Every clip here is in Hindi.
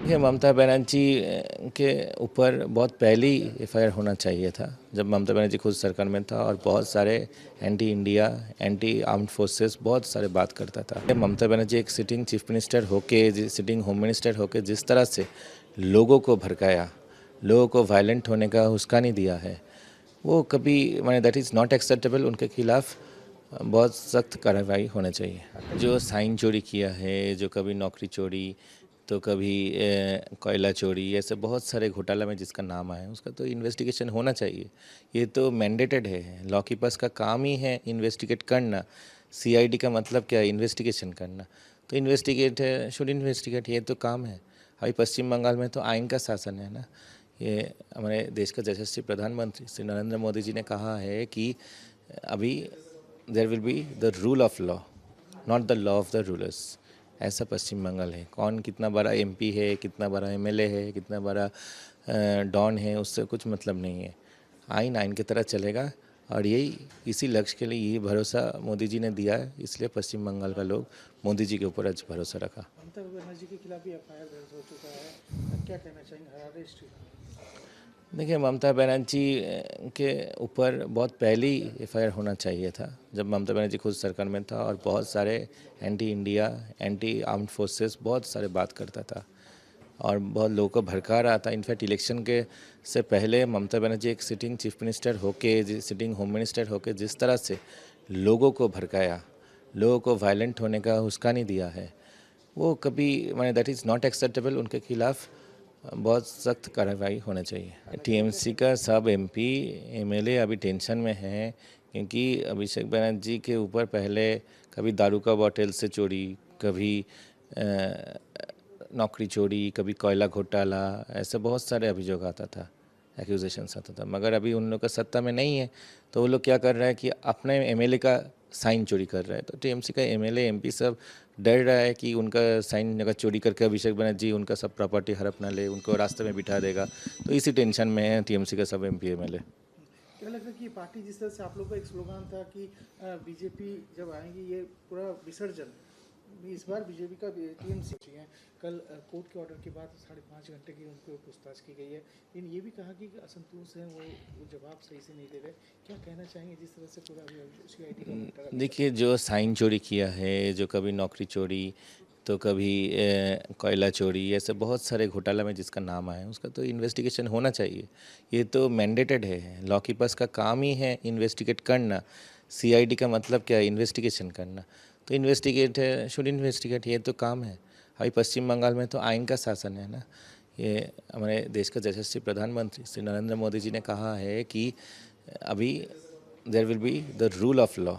देखिए ममता बनर्जी के ऊपर बहुत पहले ही एफआईआर होना चाहिए था जब ममता बनर्जी खुद सरकार में था और बहुत सारे anti India anti armed forces बहुत सारे बात करता था। ममता बनर्जी एक सिटिंग चीफ मिनिस्टर होके सिटिंग होम मिनिस्टर होके जिस तरह से लोगों को भड़काया, लोगों को वायलेंट होने का हुस्का दिया है, वो कभी मैंने दैट इज़ नॉट एक्सेप्टेबल। उनके खिलाफ बहुत सख्त कार्रवाई होना चाहिए। जो साइन चोरी किया है, जो कभी नौकरी चोरी तो कभी कोयला चोरी, ऐसे बहुत सारे घोटाला में जिसका नाम आया है उसका तो इन्वेस्टिगेशन होना चाहिए। ये तो मैंडेटेड है, लॉ कीपर्स का काम ही है इन्वेस्टिगेट करना। सीआईडी का मतलब क्या है? इन्वेस्टिगेशन करना। तो इन्वेस्टिगेट शुड इन्वेस्टिगेट, ये तो काम है। अभी पश्चिम बंगाल में तो आइन का शासन है ना। ये हमारे देश का यशस्वी प्रधानमंत्री श्री नरेंद्र मोदी जी ने कहा है कि अभी there will be the rule of law, not the law of the rulers. ऐसा पश्चिम बंगाल है। कौन कितना बड़ा एमपी है, कितना बड़ा एमएलए है, कितना बड़ा डॉन है, उससे कुछ मतलब नहीं है। आइन आइन की तरह चलेगा और यही इसी लक्ष्य के लिए यही भरोसा मोदी जी ने दिया है, इसलिए पश्चिम बंगाल का लोग मोदी जी के ऊपर आज भरोसा रखा। ममता बनर्जी के खिलाफ भी एफआईआर दर्ज हो चुका है, क्या कहना चाहेंगे अरेस्ट? देखिए ममता बनर्जी के ऊपर बहुत पहले ही एफआईआर होना चाहिए था जब ममता बनर्जी खुद सरकार में था और बहुत सारे anti India anti armed forces बहुत सारे बात करता था और बहुत लोगों को भड़का रहा था। इनफैक्ट इलेक्शन के से पहले ममता बनर्जी एक सिटिंग चीफ मिनिस्टर होके सिटिंग होम मिनिस्टर होके जिस तरह से लोगों को भड़काया, लोगों को वायलेंट होने का हुस्का दिया है, वो कभी मैंने दैट इज़ नॉट एक्सेप्टेबल। उनके खिलाफ बहुत सख्त कार्रवाई होना चाहिए। टीएमसी का सब एमपी एमएलए अभी टेंशन में है क्योंकि अभिषेक बनर्जी के ऊपर पहले कभी दारू का बॉटल से चोरी, कभी नौकरी चोरी, कभी कोयला घोटाला, ऐसे बहुत सारे अभियोग आता था, एक्यूजेशंस आता था। मगर अभी उन लोग का सत्ता में नहीं है तो वो लोग क्या कर रहा है कि अपने एमएलए का साइन चोरी कर रहा है। तो टीएमसी का एमएलए एमपी सब डर रहा है कि उनका साइन अगर चोरी करके अभिषेक बनर्जी उनका सब प्रॉपर्टी हड़प ना ले, उनको रास्ते में बिठा देगा। तो इसी टेंशन में है टीएमसी का सब एमपी एमएलए। क्या लगता है कि पार्टी जिस तरह से आप लोग का एक स्लोगन था कि बीजेपी जब आएंगी ये पूरा विसर्जन, इस बार बीजेपी का टीएमसी है। कल कोर्ट के ऑर्डर के बाद 5.5 घंटे की उनको पूछताछ की गई है, लेकिन ये भी कहा कि असंतोष है, वो जवाब सही से नहीं दे रहे। क्या कहना चाहेंगे जिस तरह से पूरा सीआईडी का? देखिए जो साइन चोरी किया है, जो कभी नौकरी चोरी तो कभी कोयला चोरी, ऐसे बहुत सारे घोटाला में जिसका नाम आया है उसका तो इन्वेस्टिगेशन होना चाहिए। ये तो मैंडेटेड है, लॉ कीपर्स का काम ही है इन्वेस्टिगेट करना। सीआईडी का मतलब क्या है? इन्वेस्टिगेशन करना। तो इन्वेस्टिगेट शुड इन्वेस्टिगेट, ये तो काम है। अभी पश्चिम बंगाल में तो आइन का शासन है ना। ये हमारे देश का यशस्वी प्रधानमंत्री श्री नरेंद्र मोदी जी ने कहा है कि अभी there will be the rule of law,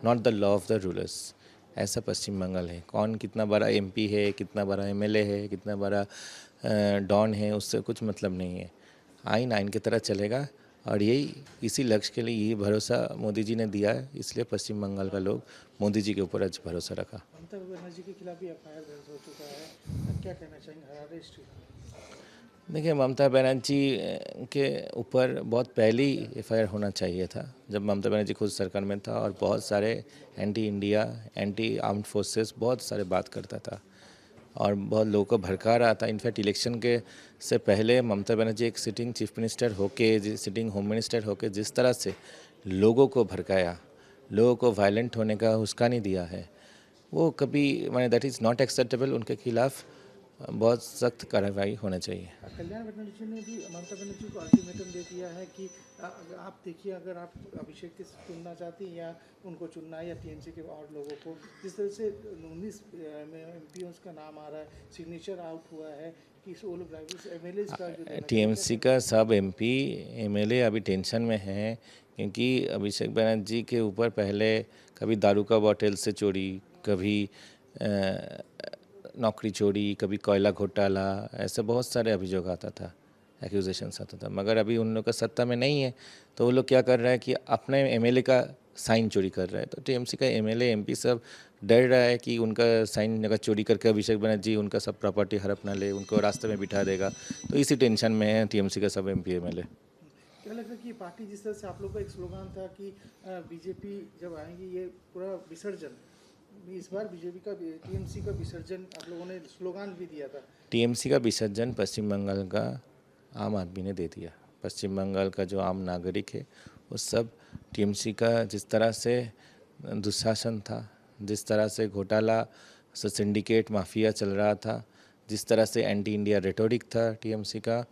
not the law of the rulers. ऐसा पश्चिम बंगाल है। कौन कितना बड़ा एमपी है, कितना बड़ा एमएलए है, कितना बड़ा डॉन है, उससे कुछ मतलब नहीं है। आइन आइन की तरह चलेगा और यही इसी लक्ष्य के लिए यही भरोसा मोदी जी ने दिया है, इसलिए पश्चिम बंगाल का लोग मोदी जी के ऊपर आज भरोसा रखा। ममता बनर्जी के खिलाफ भी एफआईआर दर्ज हो चुका है, क्या कहना चाहेंगे अरेस्ट? देखिए ममता बनर्जी के ऊपर बहुत पहले ही एफआईआर होना चाहिए था जब ममता बनर्जी खुद सरकार में था और बहुत सारे anti India anti armed forces बहुत सारे बात करता था और बहुत लोगों को भड़का रहा था। इनफैक्ट इलेक्शन के से पहले ममता बनर्जी एक सिटिंग चीफ मिनिस्टर होके सिटिंग होम मिनिस्टर होके जिस तरह से लोगों को भड़काया, लोगों को वायलेंट होने का हुस्का दिया है, वो कभी मैंने दैट इज़ नॉट एक्सेप्टेबल। उनके खिलाफ बहुत सख्त कार्रवाई होना चाहिए। कल्याण बनर्जी ने भी ममता बनर्जी को अल्टीमेटम दे दिया है कि आप देखिए, अगर आप अभिषेक के चुनना चाहती हैं या उनको चुनना है या टीएमसी के और लोगों को, जिस तरह से 19 एमपीओ का नाम आ रहा है, सिग्नेचर आउट हुआ है कि वो लोग एमएलए का जो टीएमसी का सब एमपी एमएलए अभी टेंशन में है क्योंकि अभिषेक बनर्जी के ऊपर पहले कभी दारू का बॉटल से चोरी, कभी नौकरी चोरी, कभी कोयला घोटाला, ऐसे बहुत सारे अभियोग आता था, एक्यूजेशंस आता था। मगर अभी उन लोग का सत्ता में नहीं है तो वो लोग क्या कर रहा है कि अपने एमएलए का साइन चोरी कर रहा है। तो टीएमसी का एमएलए एमपी सब डर रहा है कि उनका साइन अगर चोरी करके अभिषेक बनर्जी उनका सब प्रॉपर्टी हड़प ना ले, उनको रास्ते में बिठा देगा। तो इसी टेंशन में है टीएमसी का सब एमपी एमएलए। क्या लगता है कि पार्टी जिस तरह से आप लोग का एक स्लोगन था कि बीजेपी जब आएंगी ये पूरा विसर्जन, इस बार बीजेपी का टीएमसी का विसर्जन आप लोगों ने स्लोगान भी दिया था। टीएमसी का विसर्जन पश्चिम बंगाल का आम आदमी ने दे दिया। पश्चिम बंगाल का जो आम नागरिक है वो सब टीएमसी का जिस तरह से दुशासन था, जिस तरह से घोटाला से सिंडिकेट माफिया चल रहा था, जिस तरह से एंटी इंडिया रेटोरिक था टीएमसी का,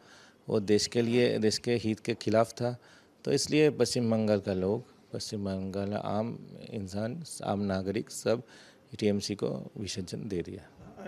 वो देश के लिए, देश के हित के खिलाफ था। तो इसलिए पश्चिम बंगाल का लोग, पश्चिम बंगाल आम इंसान, आम नागरिक सब टीएमसी को विसर्जन दे दिया।